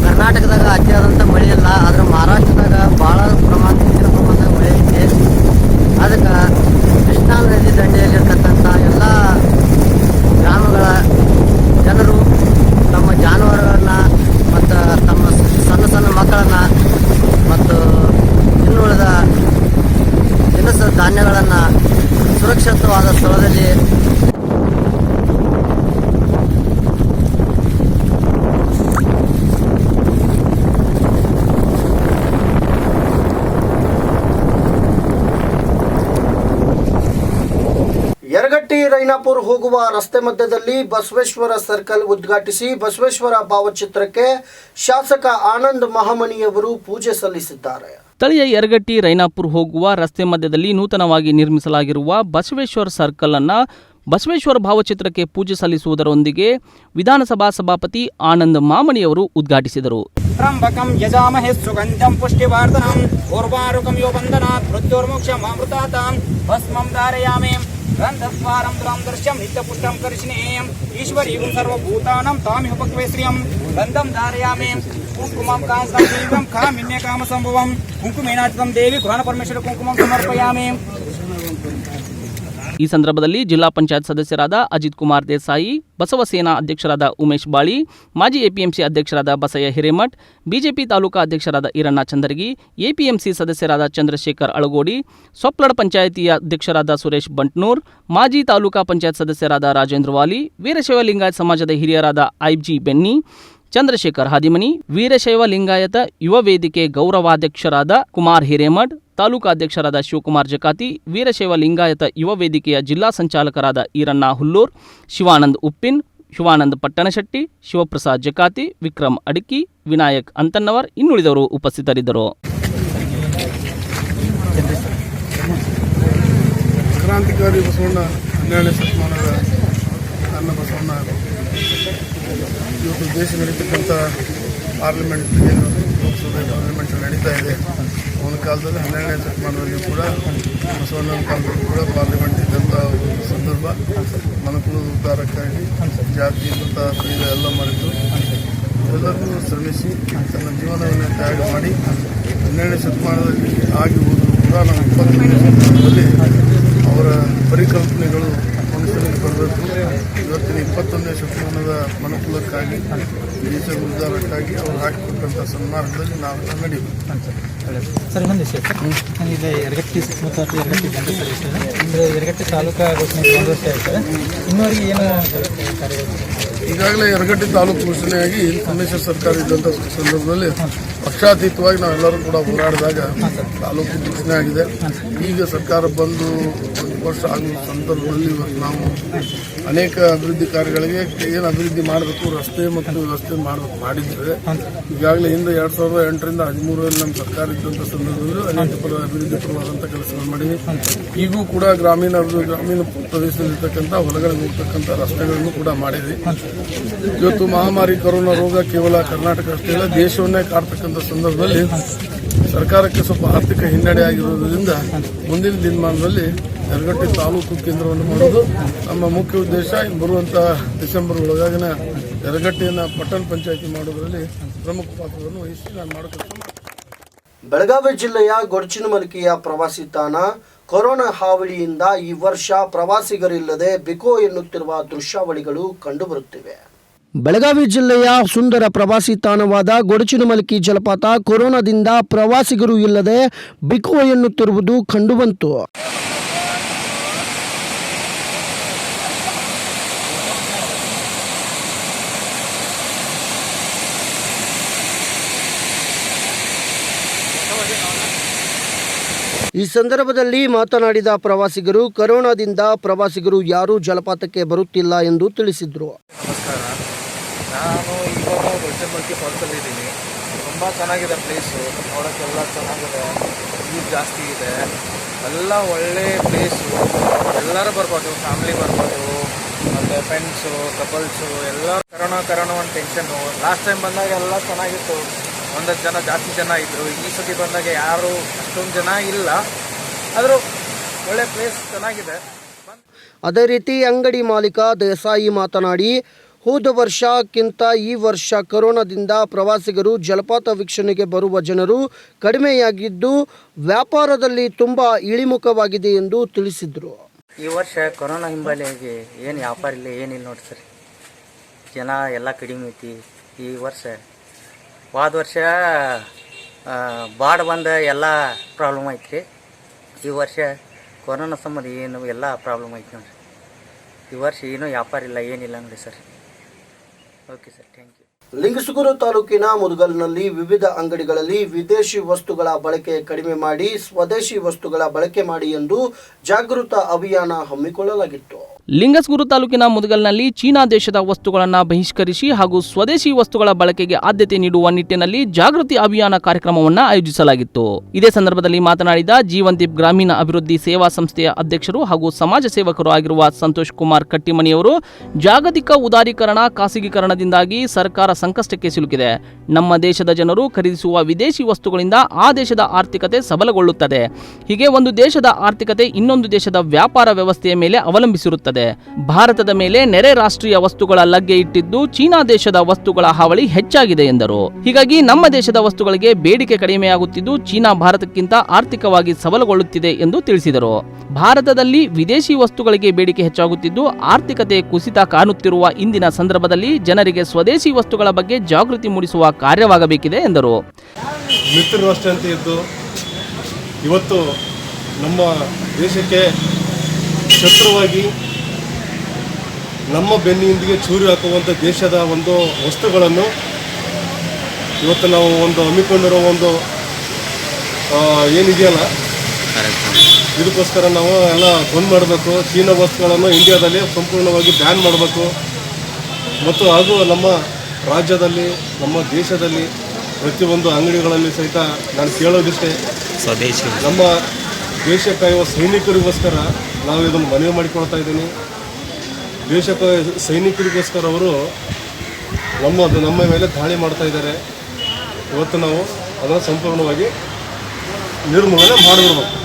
ಕರ್ನಾಟಕದಾಗ ಅತಿಯಾದಂಥ ಮಳೆ ಇಲ್ಲ, ಆದ್ರೆ ಮಹಾರಾಷ್ಟ್ರದಾಗ ಭಾಳ ಪ್ರಮಾಣದ ಮಳೆ ಐತೆ. ಅದಕ್ಕೆ ಕೃಷ್ಣಾ ನದಿ ದಂಡೆಯಲ್ಲಿರ್ತಕ್ಕಂಥ ಎಲ್ಲ ಗ್ರಾಮಗಳ ಜನರು ತಮ್ಮ ಜಾನುವಾರುಗಳನ್ನು ಮತ್ತು ತಮ್ಮ ಸಣ್ಣ ಸಣ್ಣ ಮಕ್ಕಳನ್ನು ಮತ್ತು ಇನ್ನುಳಿದ ದಿನಸ ಧಾನ್ಯಗಳನ್ನು ಸುರಕ್ಷಿತವಾದ ಸ್ಥಳದಲ್ಲಿ ಯರಗಟ್ಟಿ ರೈನಾ ರೈನಾಪುರ ಹೋಗುವ ರಸ್ತೆ ಮಧ್ಯದಲ್ಲಿ ಬಸವೇಶ್ವರ ಸರ್ಕಲ್ ಉದ್ಘಾಟಿಸಿ ಬಸವೇಶ್ವರ ಭಾವಚಿತ್ರಕ್ಕೆ ಶಾಸಕ ಆನಂದ್ ಮಹಾಮನಿಯವರು ಪೂಜೆ ಸಲ್ಲಿಸಿದ್ದಾರೆ. ಸ್ಥಳೀಯ ಯರಗಟ್ಟಿ ರೈನಾಪುರ ಹೋಗುವ ರಸ್ತೆ ಮಧ್ಯದಲ್ಲಿ ನೂತನವಾಗಿ ನಿರ್ಮಿಸಲಾಗಿರುವ ಬಸವೇಶ್ವರ ಸರ್ಕಲ್ ಅನ್ನು ಬಸವೇಶ್ವರ ಭಾವಚಿತ್ರಕ್ಕೆ ಪೂಜೆ ಸಲ್ಲಿಸುವುದರೊಂದಿಗೆ ವಿಧಾನಸಭಾ ಸಭಾಪತಿ ಆನಂದ್ ಮಾಮನಿಯವರು ಉದ್ಘಾಟಿಸಿದರು. ತ್ರಂಬಕಂ ಯಜಾಮಹೇ ಸುಗಂಧಂ ಪುಷ್ಟಿವರ್ಧನಂ ಉರ್ವಾರುಕಂ ಯೋ ಬಂಧನಾತ್ ಮೃತ್ಯೋರ್ಮೋಕ್ಷಮಾಮೃತಾತಾಂ ಭಸ್ಮಂ ಧಾರಯಾಮಿ ಗಂಧಸ್ವಾರಂ ದ್ರಾಂ ದೃಶ್ಯಂ ನಿತ್ಯಪುಷ್ಟಂ ಕರಿಷ್ಣೇಯಂ ಈಶ್ವರೀಯಂ ಸರ್ವಭೂತಾನಾಂ ತಾಮಿಹುಪಕ್ವೇ ಶ್ರಿಯಂ ಗಂಧಂ ಧಾರಯಾಮಿ ಕುಂಕುಮಂ ಕಾಂಸಂ ಕಾಮಿನ್ಯ ಕಾಮ ಸಂಭವಂ ಕುಂಕುಮೇನಾಚಿತಂ ದೇವಿ ಗೃಹಣ ಪರಮೇಶ್ವರ ಕುಂಕುಮಂ ಸಮರ್ಪಯಾಮಿ. ಈ ಸಂದರ್ಭದಲ್ಲಿ ಜಿಲ್ಲಾ ಪಂಚಾಯತ್ ಸದಸ್ಯರಾದ ಅಜಿತ್ ಕುಮಾರ್ ದೇಸಾಯಿ, ಬಸವಸೇನಾ ಅಧ್ಯಕ್ಷರಾದ ಉಮೇಶ್ ಬಾಳಿ, ಮಾಜಿ ಎಪಿಎಂಸಿ ಅಧ್ಯಕ್ಷರಾದ ಬಸಯ್ಯ ಹಿರೇಮಠ್, ಬಿಜೆಪಿ ತಾಲೂಕಾ ಅಧ್ಯಕ್ಷರಾದ ಈರಣ್ಣ ಚಂದರ್ಗಿ, ಎಪಿಎಂಸಿ ಸದಸ್ಯರಾದ ಚಂದ್ರಶೇಖರ್ ಅಳಗೋಡಿ, ಸೊಪ್ಲಡ್ ಪಂಚಾಯಿತಿಯ ಅಧ್ಯಕ್ಷರಾದ ಸುರೇಶ್ ಬಂಟ್ನೂರ್, ಮಾಜಿ ತಾಲೂಕಾ ಪಂಚಾಯತ್ ಸದಸ್ಯರಾದ ರಾಜೇಂದ್ರ ವಾಲಿ, ವೀರಶೈವ ಲಿಂಗಾಯತ್ ಸಮಾಜದ ಹಿರಿಯರಾದ ಐಬ್ಜಿ ಬೆನ್ನಿ, ಚಂದ್ರಶೇಖರ್ ಹಾದಿಮನಿ, ವೀರಶೈವ ಲಿಂಗಾಯತ ಯುವ ವೇದಿಕೆ ಗೌರವಾಧ್ಯಕ್ಷರಾದ ಕುಮಾರ್ ಹಿರೇಮಠ್, ತಾಲೂಕಾ ಅಧ್ಯಕ್ಷರಾದ ಶಿವಕುಮಾರ್ ಜಕಾತಿ, ವೀರಶೈವ ಲಿಂಗಾಯತ ಯುವ ವೇದಿಕೆಯ ಜಿಲ್ಲಾ ಸಂಚಾಲಕರಾದ ಈರಣ್ಣ ಹುಲ್ಲೂರ್, ಶಿವಾನಂದ್ ಉಪ್ಪಿನ್, ಶಿವಾನಂದ್ ಪಟ್ಟಣಶೆಟ್ಟಿ, ಶಿವಪ್ರಸಾದ್ ಜಕಾತಿ, ವಿಕ್ರಮ್ ಅಡಿಕಿ, ವಿನಾಯಕ್ ಅಂತನ್ನವರ್ ಇನ್ನುಳಿದವರು ಉಪಸ್ಥಿತರಿದ್ದರು. ಕ್ರಾಂತಿಕಾರಿ ಬಸವಣ್ಣ 12ನೇ ಶತಮಾನದ ಅನ್ನ ಬಸವಣ್ಣ ಇವತ್ತು ದೇಶ ನಡೀತಕ್ಕಂಥ ಪಾರ್ಲಿಮೆಂಟ್ ಏನು ಲೋಕಸಭೆ ಪಾರ್ಲಿಮೆಂಟ್ ನಡೀತಾ ಇದೆ. ಅವನ ಕಾಲದಲ್ಲಿ 12ನೇ ಶತಮಾನದಲ್ಲಿ ಕೂಡ ಬಸವಣ್ಣನ ಕಾಲದಲ್ಲಿ ಕೂಡ ಪಾರ್ಲಿಮೆಂಟ್ ಇದ್ದಂಥ ಸಂದರ್ಭ ಮನುಕುಲದ ಉದ್ಧಾರಕ್ಕಾಗಿ ಜಾತಿ ಮತ ಭೇದ ಎಲ್ಲ ಮರೆತು ಎಲ್ಲರಿಗೂ ಶ್ರಮಿಸಿ ತನ್ನ ಜೀವನವನ್ನು ತ್ಯಾಗ ಮಾಡಿ 12ನೇ ಶತಮಾನದಲ್ಲಿ ಆಗಿ ಹೋದರೂ ಕೂಡ ನಾವು 21ನೇ ಶತಮಾನದಲ್ಲಿ ಅವರ ಪರಿಕಲ್ಪನೆಗಳು ಮನುಷ್ಯನಿಗೆ ಬರಬೇಕು. ಇವತ್ತಿನ 21ನೇ ಶತಮಾನದ ಮನುಕುಲಕ್ಕಾಗಿ ದೇಶದ ಉದ್ಧಾರಕ್ಕಾಗಿ ಅವರು ಹಾಕಿಕೊಟ್ಟಂಥ ಸನ್ಮಾರ್ಗದಲ್ಲಿ ನಾವೆಲ್ಲ ನಡೀಬೇಕು. ಸರ್ ಇನ್ನೊಂದು ವಿಷಯ ಸರ್, ಈಗ ಯರಗಟ್ಟಿ ಸುತ್ತಮುತ್ತ ಯರಗಟ್ಟಿ ಬಂದು ಸರ್ ಅಂದರೆ ಯರಗಟ್ಟಿ ತಾಲೂಕಾ ಘೋಷಣೆ 1 ವರ್ಷ ಆಯ್ತು. ಇನ್ನುವರೆಗೆ ಏನು ಕಾರ್ಯಗಳು? ಈಗಾಗಲೇ ಯರಗಟ್ಟಿ ತಾಲೂಕು ಘೋಷಣೆಯಾಗಿ ಸಮ್ಮಿಶ್ರ ಸರ್ಕಾರ ಇದ್ದಂಥ ಸಂದರ್ಭದಲ್ಲಿ ಪಕ್ಷಾತೀತವಾಗಿ ನಾವೆಲ್ಲರೂ ಕೂಡ ಹೋರಾಡಿದಾಗ ತಾಲೂಕು ಘೋಷಣೆ ಆಗಿದೆ. ಈಗ ಸರ್ಕಾರ ಬಂದು 1 ವರ್ಷ ಆಗುವ ಸಂದರ್ಭದಲ್ಲಿ ಇವತ್ತು ನಾವು ಅನೇಕ ಅಭಿವೃದ್ಧಿ ಕಾರ್ಯಗಳಿಗೆ ಏನು ಅಭಿವೃದ್ಧಿ ಮಾಡಬೇಕು, ರಸ್ತೆ ಮತ್ತು ವ್ಯವಸ್ಥೆ ಮಾಡಬೇಕು ಮಾಡಿದ್ದೇವೆ. ಈಗಾಗಲೇ ಹಿಂದೆ 2008ರಿಂದ 2013ರಲ್ಲಿ ನಮ್ಮ ಸರ್ಕಾರ ಇದ್ದಂಥ ಸಂದರ್ಭದಲ್ಲಿ ಅನೇಕ ಅಭಿವೃದ್ಧಿ ಪರವಾದಂಥ ಕೆಲಸಗಳು ಮಾಡಿದ್ವಿ. ಈಗೂ ಕೂಡ ಗ್ರಾಮೀಣ ಪ್ರದೇಶದಲ್ಲಿರ್ತಕ್ಕಂಥ ಹೊಲಗಳಿಗೆ ಹೋಗ್ತಕ್ಕಂಥ ರಸ್ತೆಗಳನ್ನು ಕೂಡ ಮಾಡಿದ್ವಿ. ಇವತ್ತು ಮಹಾಮಾರಿ ಕೊರೋನಾ ರೋಗ ಕೇವಲ ಕರ್ನಾಟಕ ಅಷ್ಟೇ ಅಲ್ಲ ದೇಶವನ್ನೇ ಕಾಡ್ತಕ್ಕಂಥ ಸಂದರ್ಭದಲ್ಲಿ ಸರ್ಕಾರಕ್ಕೆ ಸ್ವಲ್ಪ ಆರ್ಥಿಕ ಹಿನ್ನಡೆ ಆಗಿರೋದ್ರಿಂದ ಮುಂದಿನ ದಿನಮಾನದಲ್ಲಿ ಯರಗಟ್ಟಿ ತಾಲೂಕು ಕೇಂದ್ರವನ್ನು ಮಾಡೋದು ನಮ್ಮ ಮುಖ್ಯ ಉದ್ದೇಶ. ಬರುವಂಥ ಡಿಸೆಂಬರ್ ಒಳಗಾಗಿನ ಯರಗಟ್ಟಿಯನ್ನು ಪಟ್ಟಣ ಪಂಚಾಯಿತಿ ಮಾಡೋದರಲ್ಲಿ ಪ್ರಮುಖ ಪಾತ್ರವನ್ನು ವಹಿಸಿ ನಾನು ಮಾಡೋಕ್ಕೆ. ಬೆಳಗಾವಿ ಜಿಲ್ಲೆಯ ಗೊಡಚಿನಮಲ್ಕಿಯ ಪ್ರವಾಸಿ ತಾಣ ಕೊರೋನಾ ಹಾವಳಿಯಿಂದ ಈ ವರ್ಷ ಪ್ರವಾಸಿಗರಿಲ್ಲದೆ ಬಿಕೋ ಎನ್ನುತ್ತಿರುವ ದೃಶ್ಯಾವಳಿಗಳು ಕಂಡುಬರುತ್ತಿವೆ. ಬೆಳಗಾವಿ ಜಿಲ್ಲೆಯ ಸುಂದರ ಪ್ರವಾಸಿ ತಾಣವಾದ ಗೊಡಚಿನಮಲ್ಕಿ ಜಲಪಾತ ಕೊರೋನಾದಿಂದ ಪ್ರವಾಸಿಗರು ಇಲ್ಲದೆ ಬಿಕೋ ಎನ್ನುತ್ತಿರುವುದು ಕಂಡುಬಂತು. ಈ ಸಂದರ್ಭದಲ್ಲಿ ಮಾತನಾಡಿದ ಪ್ರವಾಸಿಗರು ಕೊರೋನಾದಿಂದ ಪ್ರವಾಸಿಗರು ಯಾರೂ ಜಲಪಾತಕ್ಕೆ ಬರುತ್ತಿಲ್ಲ ಎಂದು ತಿಳಿಸಿದರು. ನಮಸ್ಕಾರ, ನಾನು ಇವಾಗ ಗೊಡಚಿನಮಲ್ಕಿ ಫಾಲ್ಸಲ್ಲಿ ಇದ್ದೀನಿ. ತುಂಬ ಚೆನ್ನಾಗಿದೆ ಪ್ಲೇಸು, ನೋಡೋಕ್ಕೆಲ್ಲ ಚೆನ್ನಾಗಿದೆ, ವ್ಯೂಸ್ ಜಾಸ್ತಿ ಇದೆ, ಎಲ್ಲ ಒಳ್ಳೆ ಪ್ಲೇಸು. ಎಲ್ಲರೂ ಬರ್ಬೋದು, ಫ್ಯಾಮಿಲಿ ಬರ್ಬೋದು, ಮತ್ತು ಫ್ರೆಂಡ್ಸು ಕಪಲ್ಸು ಎಲ್ಲ. ಕರೋನಾ ಒಂದು ಟೆನ್ಷನ್ನು. ಲಾಸ್ಟ್ ಟೈಮ್ ಬಂದಾಗ ಎಲ್ಲ ಚೆನ್ನಾಗಿತ್ತು, 100 ಜನ ಜಾಸ್ತಿ ಜನ ಇದ್ದರು. ಈ ಸತಿ ಬಂದಾಗ ಯಾರು ಅಷ್ಟೊಂದು ಜನ ಇಲ್ಲ, ಆದರೂ ಒಳ್ಳೆ ಪ್ಲೇಸ್ ಚೆನ್ನಾಗಿದೆ. ಅದೇ ರೀತಿ ಅಂಗಡಿ ಮಾಲೀಕ ದೇಸಾಯಿ ಮಾತನಾಡಿ ಹೋದ ವರ್ಷಕ್ಕಿಂತ ಈ ವರ್ಷ ಕೊರೋನಾದಿಂದ ಪ್ರವಾಸಿಗರು ಜಲಪಾತ ವೀಕ್ಷಣೆಗೆ ಬರುವ ಜನರು ಕಡಿಮೆಯಾಗಿದ್ದು ವ್ಯಾಪಾರದಲ್ಲಿ ತುಂಬ ಇಳಿಮುಖವಾಗಿದೆ ಎಂದು ತಿಳಿಸಿದರು. ಈ ವರ್ಷ ಕೊರೋನಾ ಹಿಂಬಾಲಿಯಾಗಿ ಏನು ವ್ಯಾಪಾರ ಇಲ್ಲ, ಏನಿಲ್ಲ ನೋಡಿ ಸರ್. ಜನ ಎಲ್ಲ ಕಡಿಮೆ ಐತಿ ಈ ವರ್ಷ. ಹೋದ ವರ್ಷ ಬಾಡ್ ಬಂದ ಎಲ್ಲ ಪ್ರಾಬ್ಲಮ್ ಐತ್ರಿ. ಈ ವರ್ಷ ಕೊರೋನಾ ಸಂಬಂಧ ಏನು ಎಲ್ಲ ಪ್ರಾಬ್ಲಮ್ ಐತಿ ನೋಡಿರಿ. ಈ ವರ್ಷ ಏನೂ ವ್ಯಾಪಾರ ಇಲ್ಲ, ಏನಿಲ್ಲ ನೋಡಿ sir. Okay sir, thank you. Lingasugur ತಾಲೂಕಿನ ಮುದಗಲ್ನಲ್ಲಿ ವಿವಿಧ ಅಂಗಡಿಗಳಲ್ಲಿ ವಿದೇಶಿ ವಸ್ತುಗಳ ಬಳಕೆ ಕಡಿಮೆ ಮಾಡಿ ಸ್ವದೇಶಿ ವಸ್ತುಗಳ ಬಳಕೆ ಮಾಡಿ ಎಂದು ಜಾಗೃತ ಅಭಿಯಾನ ಹಮ್ಮಿಕೊಳ್ಳಲಾಗಿತ್ತು. ಲಿಂಗಸ್ಗೂರು ತಾಲೂಕಿನ ಮುದಗಲ್ನಲ್ಲಿ ಚೀನಾ ದೇಶದ ವಸ್ತುಗಳನ್ನು ಬಹಿಷ್ಕರಿಸಿ ಹಾಗೂ ಸ್ವದೇಶಿ ವಸ್ತುಗಳ ಬಳಕೆಗೆ ಆದ್ಯತೆ ನೀಡುವ ನಿಟ್ಟಿನಲ್ಲಿ ಜಾಗೃತಿ ಅಭಿಯಾನ ಕಾರ್ಯಕ್ರಮವನ್ನು ಆಯೋಜಿಸಲಾಗಿತ್ತು. ಇದೇ ಸಂದರ್ಭದಲ್ಲಿ ಮಾತನಾಡಿದ ಜೀವನ್ದೀಪ್ ಗ್ರಾಮೀಣ ಅಭಿವೃದ್ಧಿ ಸೇವಾ ಸಂಸ್ಥೆಯ ಅಧ್ಯಕ್ಷರು ಹಾಗೂ ಸಮಾಜ ಸೇವಕರು ಆಗಿರುವ ಸಂತೋಷ್ ಕುಮಾರ್ ಕಟ್ಟಿಮನಿಯವರು, ಜಾಗತಿಕ ಉದಾರೀಕರಣ, ಖಾಸಗೀಕರಣದಿಂದಾಗಿ ಸರ್ಕಾರ ಸಂಕಷ್ಟಕ್ಕೆ ಸಿಲುಕಿದೆ. ನಮ್ಮ ದೇಶದ ಜನರು ಖರೀದಿಸುವ ವಿದೇಶಿ ವಸ್ತುಗಳಿಂದ ಆ ದೇಶದ ಆರ್ಥಿಕತೆ ಸಬಲಗೊಳ್ಳುತ್ತದೆ. ಹೀಗೆ ಒಂದು ದೇಶದ ಆರ್ಥಿಕತೆ ಇನ್ನೊಂದು ದೇಶದ ವ್ಯಾಪಾರ ವ್ಯವಸ್ಥೆಯ ಮೇಲೆ ಅವಲಂಬಿಸಿರುತ್ತದೆ. ಭಾರತದ ಮೇಲೆ ನೆರೆ ರಾಷ್ಟ್ರೀಯ ವಸ್ತುಗಳ ಲಗ್ಗೆ ಇಟ್ಟಿದ್ದು ಚೀನಾ ದೇಶದ ವಸ್ತುಗಳ ಹಾವಳಿ ಹೆಚ್ಚಾಗಿದೆ ಎಂದರು. ಹೀಗಾಗಿ ನಮ್ಮ ದೇಶದ ವಸ್ತುಗಳಿಗೆ ಬೇಡಿಕೆ ಕಡಿಮೆಯಾಗುತ್ತಿದ್ದು ಚೀನಾ ಭಾರತಕ್ಕಿಂತ ಆರ್ಥಿಕವಾಗಿ ಸಬಲಗೊಳ್ಳುತ್ತಿದೆ ಎಂದು ತಿಳಿಸಿದರು. ಭಾರತದಲ್ಲಿ ವಿದೇಶಿ ವಸ್ತುಗಳಿಗೆ ಬೇಡಿಕೆ ಹೆಚ್ಚಾಗುತ್ತಿದ್ದು ಆರ್ಥಿಕತೆ ಕುಸಿತ ಕಾಣುತ್ತಿರುವ ಇಂದಿನ ಸಂದರ್ಭದಲ್ಲಿ ಜನರಿಗೆ ಸ್ವದೇಶಿ ವಸ್ತುಗಳ ಬಗ್ಗೆ ಜಾಗೃತಿ ಮೂಡಿಸುವ ಕಾರ್ಯವಾಗಬೇಕಿದೆ ಎಂದರು. ಮಿತ್ರರು ಅಷ್ಟೇ ಅಂತ ಇದ್ದು ಇವತ್ತು ನಮ್ಮ ದೇಶಕ್ಕೆ ಶತ್ರುವಾಗಿ ನಮ್ಮ ಬೆನ್ನಿಂದಿಗೆ ಚೂರಿ ಹಾಕುವಂಥ ದೇಶದ ಒಂದು ವಸ್ತುಗಳನ್ನು ಇವತ್ತು ನಾವು ಒಂದು ಹಮ್ಮಿಕೊಂಡಿರೋ ಒಂದು ಏನಿದೆಯಲ್ಲ ಇದಕ್ಕೋಸ್ಕರ ನಾವು ಎಲ್ಲ ಬಂದ್ ಮಾಡಬೇಕು. ಚೀನಾ ವಸ್ತುಗಳನ್ನು ಇಂಡಿಯಾದಲ್ಲಿ ಸಂಪೂರ್ಣವಾಗಿ ಬ್ಯಾನ್ ಮಾಡಬೇಕು. ಮತ್ತು ಹಾಗೂ ನಮ್ಮ ರಾಜ್ಯದಲ್ಲಿ, ನಮ್ಮ ದೇಶದಲ್ಲಿ ಪ್ರತಿಯೊಂದು ಅಂಗಡಿಗಳಲ್ಲಿ ಸಹಿತ ನಾನು ಕೇಳೋದಿಷ್ಟೇ, ನಮ್ಮ ದೇಶ ಕಾಯುವ ಸೈನಿಕರಿಗೋಸ್ಕರ ನಾವು ಇದನ್ನು ಮನವಿ ಮಾಡಿಕೊಳ್ತಾ ಇದ್ದೀನಿ. ದೇಶಕ್ಕೆ ಸೈನಿಕರಿಗೋಸ್ಕರ ಅವರು ನಮ್ಮ ಮೇಲೆ ದಾಳಿ ಮಾಡ್ತಾ ಇದ್ದಾರೆ. ಇವತ್ತು ನಾವು ಅದನ್ನು ಸಂಪೂರ್ಣವಾಗಿ ನಿರ್ಮೂಲನೆ ಮಾಡಿಬಿಡ್ಬೇಕು.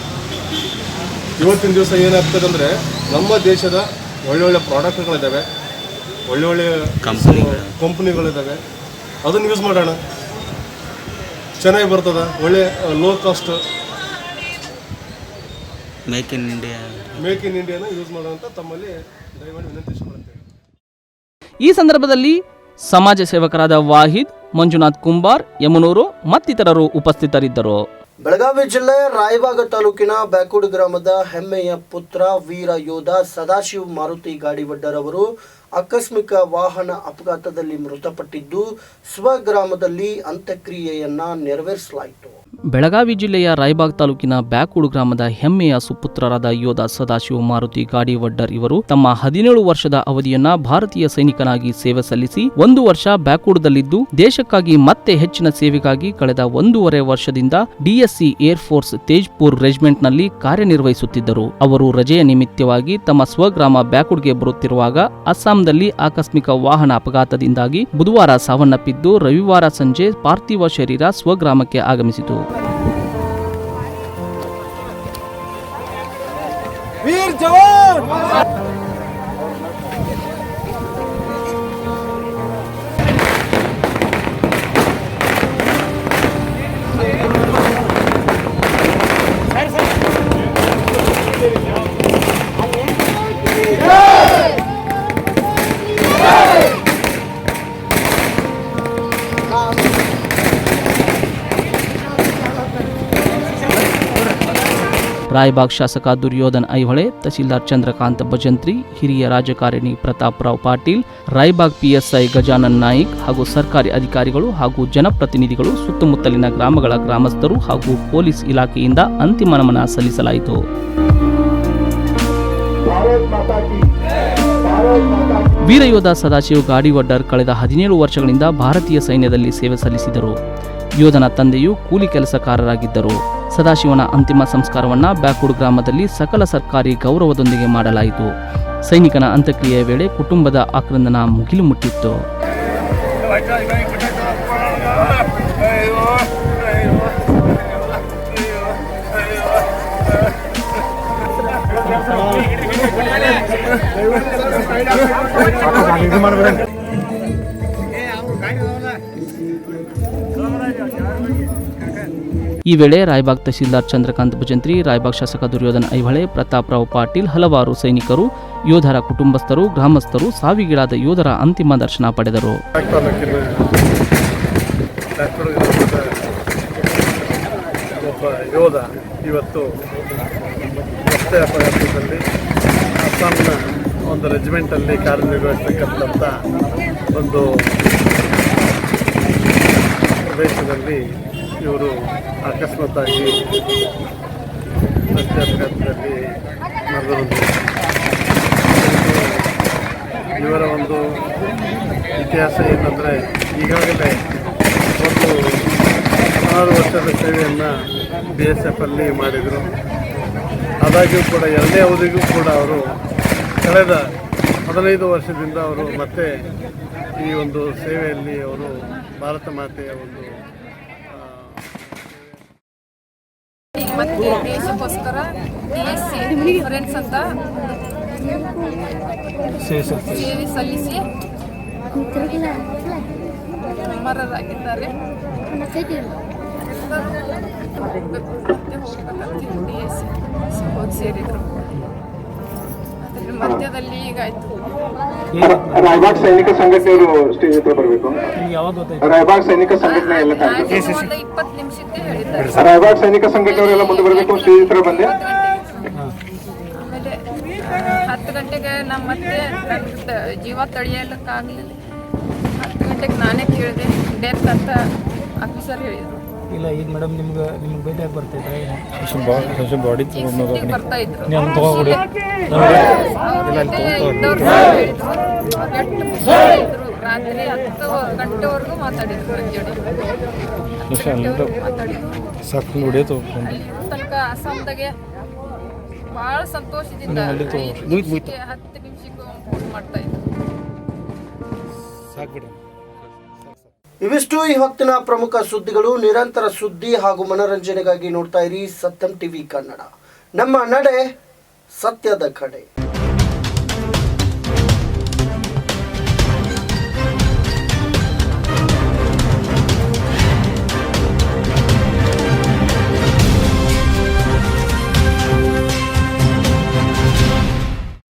ಇವತ್ತಿನ ದಿವಸ ಏನಾಗ್ತದೆ ಅಂದರೆ ನಮ್ಮ ದೇಶದ ಒಳ್ಳೊಳ್ಳೆ ಪ್ರಾಡಕ್ಟ್ಗಳಿದ್ದಾವೆ, ಒಳ್ಳೊಳ್ಳೆ ಕಂಪ್ನಿಗಳಿದ್ದಾವೆ, ಅದನ್ನು ಯೂಸ್ ಮಾಡೋಣ. ಚೆನ್ನಾಗಿ ಬರ್ತದೆ, ಒಳ್ಳೆ ಲೋ ಕಾಸ್ಟ್ ಮೇಕ್ ಇನ್ ಇಂಡಿಯಾನ ಯೂಸ್ ಮಾಡೋಂಥ ತಮ್ಮಲ್ಲಿ ದಯಮಾಡಿ ವಿನಂತಿಸಿಕೊಳ್ಳುತ್ತೇವೆ. ಈ ಸಂದರ್ಭದಲ್ಲಿ ಸಮಾಜ ಸೇವಕರಾದ ವಾಹಿದ್, ಮಂಜುನಾಥ್ ಕುಂಬಾರ್, ಯಮನೂರು ಮತ್ತಿತರರು ಉಪಸ್ಥಿತರಿದ್ದರು. ಬೆಳಗಾವಿ ಜಿಲ್ಲೆ ರಾಯಬಾಗ ತಾಲೂಕಿನ ಬ್ಯಾಕೂಡು ಗ್ರಾಮದ ಹೆಮ್ಮೆಯ ಪುತ್ರ ವೀರ ಯೋಧ ಸದಾಶಿವ ಮಾರುತಿ ಗಾಡಿವಡ್ಡರ್ ಅವರು ಆಕಸ್ಮಿಕ ವಾಹನ ಅಪಘಾತದಲ್ಲಿ ಮೃತಪಟ್ಟಿದ್ದು ಸ್ವಗ್ರಾಮದಲ್ಲಿ ಅಂತ್ಯಕ್ರಿಯೆಯನ್ನ ನೆರವೇರಿಸಲಾಯಿತು. ಬೆಳಗಾವಿ ಜಿಲ್ಲೆಯ ರಾಯಬಾಗ್ ತಾಲೂಕಿನ ಬ್ಯಾಕೂಡು ಗ್ರಾಮದ ಹೆಮ್ಮೆಯ ಸುಪುತ್ರರಾದ ಯೋಧ ಸದಾಶಿವ ಮಾರುತಿ ಗಾಡಿವಡ್ಡರ್ ಇವರು ತಮ್ಮ 17 ವರ್ಷದ ಅವಧಿಯನ್ನ ಭಾರತೀಯ ಸೈನಿಕನಾಗಿ ಸೇವೆ ಸಲ್ಲಿಸಿ 1 ವರ್ಷ ಬ್ಯಾಕೂಡದಲ್ಲಿದ್ದು ದೇಶಕ್ಕಾಗಿ ಮತ್ತೆ ಹೆಚ್ಚಿನ ಸೇವೆಗಾಗಿ ಕಳೆದ 1.5 ವರ್ಷದಿಂದ ಡಿಎಸ್ಸಿ ಏರ್ ಫೋರ್ಸ್ ತೇಜ್ಪುರ್ ರೆಜಿಮೆಂಟ್ನಲ್ಲಿ ಕಾರ್ಯನಿರ್ವಹಿಸುತ್ತಿದ್ದರು. ಅವರು ರಜೆಯ ನಿಮಿತ್ತವಾಗಿ ತಮ್ಮ ಸ್ವಗ್ರಾಮ ಬ್ಯಾಕೂಡ್ಗೆ ಬರುತ್ತಿರುವಾಗ ಅಸ್ಸಾಂನಲ್ಲಿ ಆಕಸ್ಮಿಕ ವಾಹನ ಅಪಘಾತದಿಂದಾಗಿ ಬುಧವಾರ ಸಾವನ್ನಪ್ಪಿದ್ದು ರವಿವಾರ ಸಂಜೆ ಪಾರ್ಥಿವ ಶರೀರ ಸ್ವಗ್ರಾಮಕ್ಕೆ ಆಗಮಿಸಿತು. वीर जवान ರಾಯಬಾಗ್ ಶಾಸಕ ದುರ್ಯೋಧನ್ ಐಹೊಳೆ, ತಹಸೀಲ್ದಾರ್ ಚಂದ್ರಕಾಂತ್ ಭಜಂತ್ರಿ, ಹಿರಿಯ ರಾಜಕಾರಣಿ ಪ್ರತಾಪ್ ರಾವ್ ಪಾಟೀಲ್, ರಾಯಬಾಗ್ ಪಿಎಸ್ಐ ಗಜಾನನ್ ನಾಯಿಕ್ ಹಾಗೂ ಸರ್ಕಾರಿ ಅಧಿಕಾರಿಗಳು ಹಾಗೂ ಜನಪ್ರತಿನಿಧಿಗಳು, ಸುತ್ತಮುತ್ತಲಿನ ಗ್ರಾಮಗಳ ಗ್ರಾಮಸ್ಥರು ಹಾಗೂ ಪೊಲೀಸ್ ಇಲಾಖೆಯಿಂದ ಅಂತಿಮ ನಮನ ಸಲ್ಲಿಸಲಾಯಿತು. ವೀರಯೋಧ ಸದಾಶಿವ ಗಾಡಿವಡ್ಡರ್ ಕಳೆದ 17 ವರ್ಷಗಳಿಂದ ಭಾರತೀಯ ಸೈನ್ಯದಲ್ಲಿ ಸೇವೆ ಸಲ್ಲಿಸಿದರು. ಯೋಧನ ತಂದೆಯು ಕೂಲಿ ಕೆಲಸಕಾರರಾಗಿದ್ದರು. ಸದಾಶಿವನ ಅಂತಿಮ ಸಂಸ್ಕಾರವನ್ನು ಬ್ಯಾಕೂಡು ಗ್ರಾಮದಲ್ಲಿ ಸಕಲ ಸರ್ಕಾರಿ ಗೌರವದೊಂದಿಗೆ ಮಾಡಲಾಯಿತು. ಸೈನಿಕನ ಅಂತ್ಯಕ್ರಿಯೆಯ ವೇಳೆ ಕುಟುಂಬದ ಆಕ್ರಂದನ ಮುಗಿಲು ಮುಟ್ಟಿತ್ತು. ಈ ವೇಳೆ ರಾಯಬಾಗ್ ತಹಸೀಲ್ದಾರ್ ಚಂದ್ರಕಾಂತ್ ಭಜಂತ್ರಿ, ರಾಯಬಾಗ್ ಶಾಸಕ ದುರ್ಯೋಧನ್ ಐಹೊಳೆ, ಪ್ರತಾಪ್ ರಾವ್ ಪಾಟೀಲ್, ಹಲವಾರು ಸೈನಿಕರು, ಯೋಧರ ಕುಟುಂಬಸ್ಥರು, ಗ್ರಾಮಸ್ಥರು ಸಾವಿಗೀಡಾದ ಯೋಧರ ಅಂತಿಮ ದರ್ಶನ ಪಡೆದರು. ಒಬ್ಬ ಯೋಧ ಇವತ್ತು ರಸ್ತೆ ಅಪಘಾತದಲ್ಲಿ ಅಸ್ಸಾಂನ ಒಂದು ರೆಜಿಮೆಂಟಲ್ಲಿ ಕಾರ್ಯನಿರ್ವಹಿಸ್ತಕ್ಕಂಥ ಒಂದು ಪ್ರದೇಶದಲ್ಲಿ ಇವರು ಅಕಸ್ಮಾತ್ತಾಗಿ ರಸ್ತೆ ಅಪಘಾತದಲ್ಲಿ ನಡೆದಿರುವುದು ಇವರ ಒಂದು ಇತಿಹಾಸ ಏನಂದರೆ ಈಗಾಗಲೇ ಒಂದು 16 ವರ್ಷದ ಸೇವೆಯನ್ನು BSF ಅಲ್ಲಿ ಮಾಡಿದರು. ಆದಾಗ್ಯೂ ಕೂಡ ಎರಡನೇ ಅವಧಿಗೂ ಕೂಡ ಅವರು ಕಳೆದ 15 ವರ್ಷದಿಂದ ಅವರು ಮತ್ತೆ ಈ ಒಂದು ಸೇವೆಯಲ್ಲಿ ಅವರು ಭಾರತ ಮಾತೆಯ ಒಂದು ಮತ್ತೆ ದೇಶಕ್ಕೋಸ್ಕರ DSC ಡಿಫರೆನ್ಸ್ ಅಂತ ಸೇವೆ ಸಲ್ಲಿಸಿ ಅಮರರಾಗಿದ್ದಾರೆ. ಮತ್ತೆ DSC ಹೋಗಿ ಸೇರಿದರು. ಅದರ ಮಧ್ಯದಲ್ಲಿ ಈಗಾಯ್ತು. ರಾಯಬಾಗ್ ಸೈನಿಕ ಸಂಘಟನೆಯವರು ಸ್ಟೇಜ್ ಹತ್ರ ಬರಬೇಕು. ರಾಯಬಾಗ್ ಸೈನಿಕ ಸಂಘಟನೆ ಎಲ್ಲ 20 ನಿಮಿಷಕ್ಕೆ ಹೇಳಿದ್ದಾರೆ. ರಾಯಬಾಗ್ ಸೈನಿಕ ಸಂಘಟನೆಯವರೆಲ್ಲ ಮುಂದೆ ಬರಬೇಕು, ಸ್ಟೇಜ್ ಹತ್ರ ಬಂದೆ. ಆಮೇಲೆ 10 ಗಂಟೆಗೆ ನಮ್ಮ ಮತ್ತೆ ನನ್ನ ಜೀವ ತಡೆಯಲಿಕ್ಕಾಗಲಿಲ್ಲ. 10 ಗಂಟೆಗೆ ನಾನೇ ಕೇಳಿದೆ, ಡೆತ್ ಅಂತ ಆಫೀಸರ್ ಹೇಳಿದರು. ಇಲ್ಲ ಈಗ ಮೇಡಮ್ ನಿಮ್ಗೆ ಭೇಟಿಯಾಗಿ ಬರ್ತಿದ್ರೆ ಬಾಡಿ ಬರ್ತಾ ಇದ್ರು. ರಾತ್ರಿ 10 ಗಂಟೆವರೆಗೂ ಮಾತಾಡಿದ್ರು. ಅಲ್ಲಿ ತನಕ ಅಸ್ಸಾಂದಾಗೆ ಭಾಳ ಸಂತೋಷದಿಂದ 10 ನಿಮಿಷಕ್ಕೂ ಫೋನ್ ಮಾಡ್ತಾ ಇದ್ರು. ಇವಿಷ್ಟು ಈ ಹೊತ್ತಿನ ಪ್ರಮುಖ ಸುದ್ದಿಗಳು. ನಿರಂತರ ಸುದ್ದಿ ಹಾಗೂ ಮನೋರಂಜನೆಗಾಗಿ ನೋಡ್ತಾ ಇರಿ ಸತ್ಯಂ ಟಿವಿ ಕನ್ನಡ. ನಮ್ಮ ನಡೆ ಸತ್ಯದ ಕಡೆ.